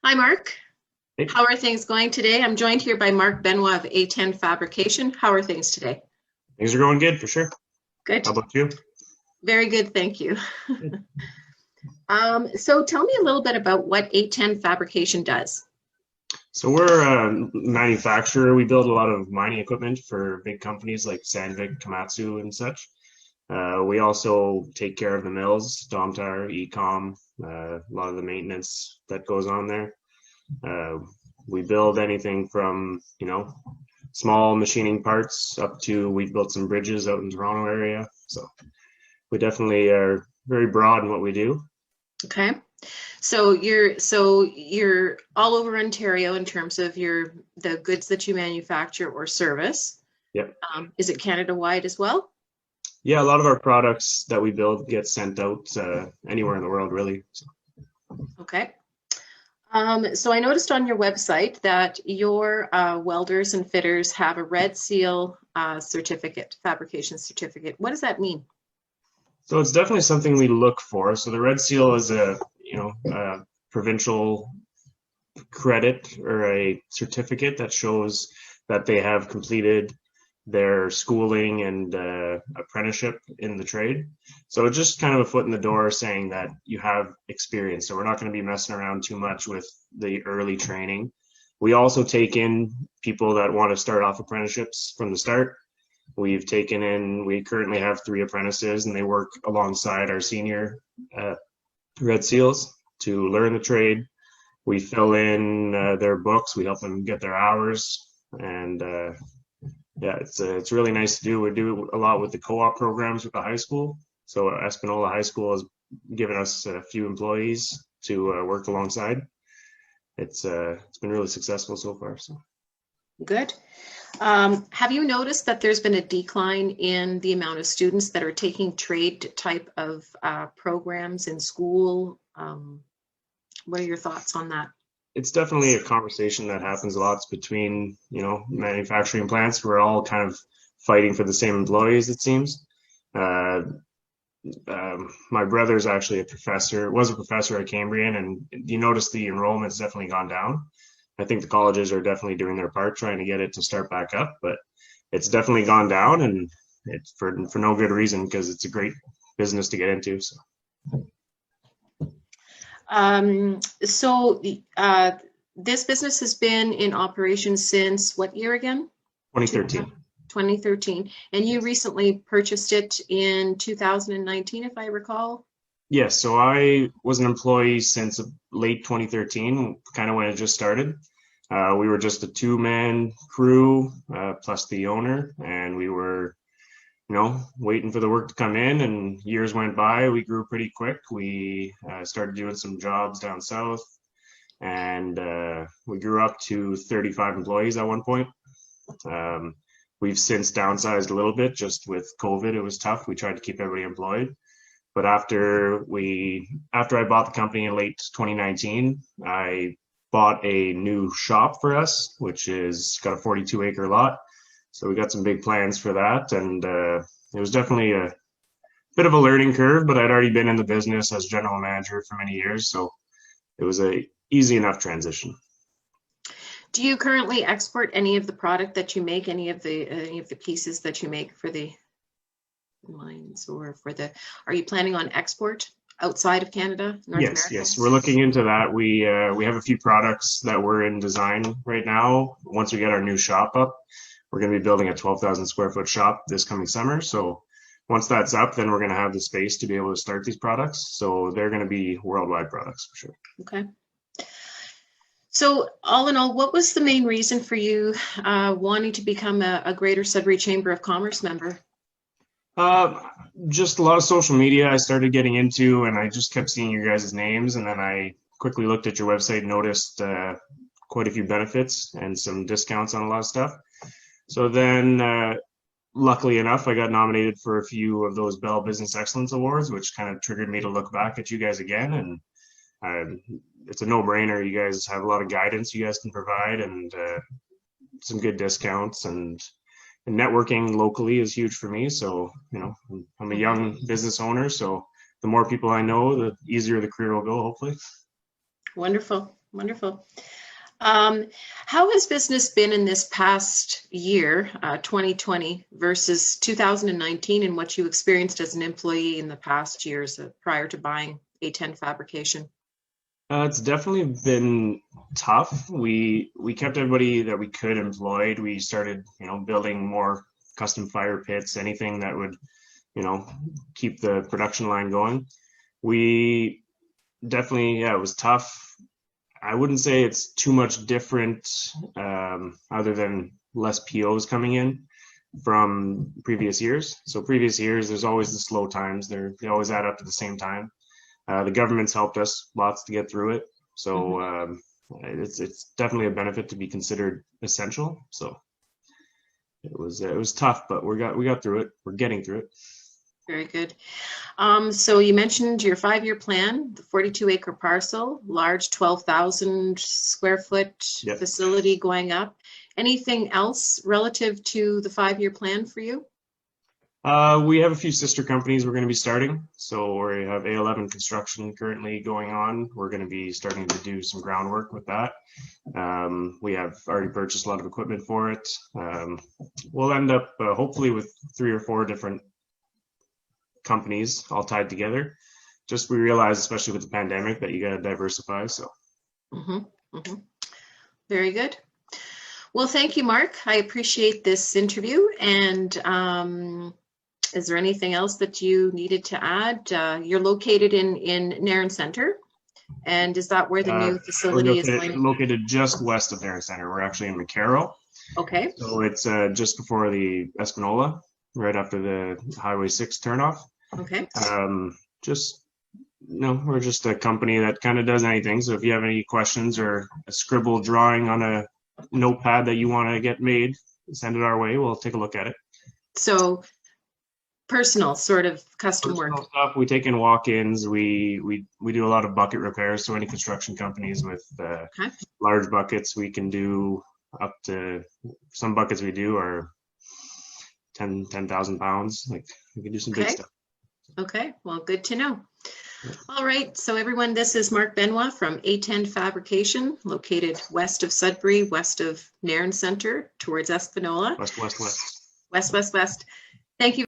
Hi, Mark. Hey, How are things going today? I'm joined here by Mark Benoit of A10 Fabrication. How are things today? things are going good for sure. Good. How about you? Very good, thank you. Good. So tell me a little bit about what A10 Fabrication does. So we're a manufacturer. We build a lot of mining equipment for big companies like Sandvik, Komatsu, and such. We also take care of the mills, Domtar, Ecom, a lot of the maintenance that goes on there. Uh, we build anything from, small machining parts up to we've built some bridges out in Toronto area. So we definitely are very broad in what we do. Okay. So you're all over Ontario in terms of the goods that you manufacture or service. Yep. Is it Canada wide as well? Yeah, a lot of our products that we build get sent out anywhere in the world, really. So, Okay. So I noticed on your website that your welders and fitters have a Red Seal certificate, fabrication certificate. What does that mean? so it's definitely something we look for. So the Red Seal is a provincial credit or a certificate that shows that they have completed their schooling and apprenticeship in the trade. So it's just kind of a foot in the door saying that you have experience. So we're not going to be messing around too much with the early training. We also take in people that want to start off apprenticeships from the start. We currently have 3 apprentices and they work alongside our senior uh, Red Seals to learn the trade. We fill in their books, we help them get their hours, and yeah, it's really nice to do. We do a lot with the co-op programs with the high school. So Espanola High School has given us a few employees to work alongside. It's been really successful so far. So Good. Have you noticed that there's been a decline in the amount of students that are taking trade type of programs in school? What are your thoughts on that? it's definitely a conversation that happens a lot between manufacturing plants. We're all kind of fighting for the same employees, it seems. Uh, my brother's actually was a professor at Cambrian, and you notice the enrollment's definitely gone down. I think the colleges are definitely doing their part trying to get it to start back up, but it's definitely gone down, and it's for no good reason because it's a great business to get into. So So this business has been in operation since what year again? 2013. 2013. And you recently purchased it in 2019, if I recall. Yes, so I was an employee since late 2013, kind of when it just started. We were just a 2-man crew plus the owner, and we were, waiting for the work to come in. And years went by. We grew pretty quick. We started doing some jobs down south, and we grew up to 35 employees at one point. Um, we've since downsized a little bit. Just with COVID, it was tough. We tried to keep everybody employed. But after I bought the company in late 2019, I bought a new shop for us, which is got a 42-acre lot. So we got some big plans for that, and it was definitely a bit of a learning curve. But I'd already been in the business as general manager for many years, so it was a easy enough transition. Do you currently export any of the product that you make, any of the pieces that you make for the mines or are you planning on export outside of Canada, North Yes, America? yes, we're looking into that. We have a few products that we're in design right now. Once we get our new shop up, we're going to be building a 12,000 square foot shop this coming summer. So once that's up, then we're going to have the space to be able to start these products. So they're going to be worldwide products for sure. Okay. So all in all, what was the main reason for you wanting to become a Greater Sudbury Chamber of Commerce member? Uh, just a lot of social media I started getting into, and I just kept seeing your guys' names, and then I quickly looked at your website, noticed quite a few benefits and some discounts on a lot of stuff. So then, luckily enough, I got nominated for a few of those Bell Business Excellence Awards, which kind of triggered me to look back at you guys again. And it's a no-brainer. You guys have a lot of guidance you guys can provide, and some good discounts, and networking locally is huge for me. So, I'm a young business owner, so the more people I know, the easier the career will go, hopefully. Wonderful. Wonderful. How has business been in this past year, 2020 versus 2019, and what you experienced as an employee in the past years prior to buying A10 Fabrication? It's definitely been tough. We kept everybody that we could employed. We started, building more custom fire pits, anything that would, keep the production line going. We definitely, yeah, it was tough. I wouldn't say it's too much different, other than less POs coming in from previous years. So previous years, there's always the slow times. They always add up to the same time. The government's helped us lots to get through it. So it's definitely a benefit to be considered essential. So it was tough, but we got through it. We're getting through it. Very good. So you mentioned your 5-year plan, the 42-acre parcel, large 12,000 square foot Yep. facility going up. Anything else relative to the 5-year plan for you? We have a few sister companies we're going to be starting. So we have A11 construction currently going on. We're going to be starting to do some groundwork with that. We have already purchased a lot of equipment for it. We'll end up hopefully with 3 or 4 different companies all tied together. Just we realize, especially with the pandemic, that you got to diversify. So. Very good. Well, thank you, Mark. I appreciate this interview. And is there anything else that you needed to add? You're located in Nairn Center. And is that where the new facility is going? Located just west of Nairn Center. We're actually in McCarroll. Okay. So it's just before the Espanola, right after the Highway 6 turnoff. Okay. We're just a company that kind of does anything. So if you have any questions or a scribble drawing on a notepad that you want to get made, send it our way. We'll take a look at it. So personal sort of custom work stuff. We take in walk-ins. We do a lot of bucket repairs. So any construction companies with large buckets, we can do up to, some buckets we do are 10,000 pounds. Like we can do some big stuff. Okay, well, good to know. All right, so everyone, this is Mark Benoit from A10 Fabrication, located west of Sudbury, west of Nairn Center, towards Espanola. West. Thank you.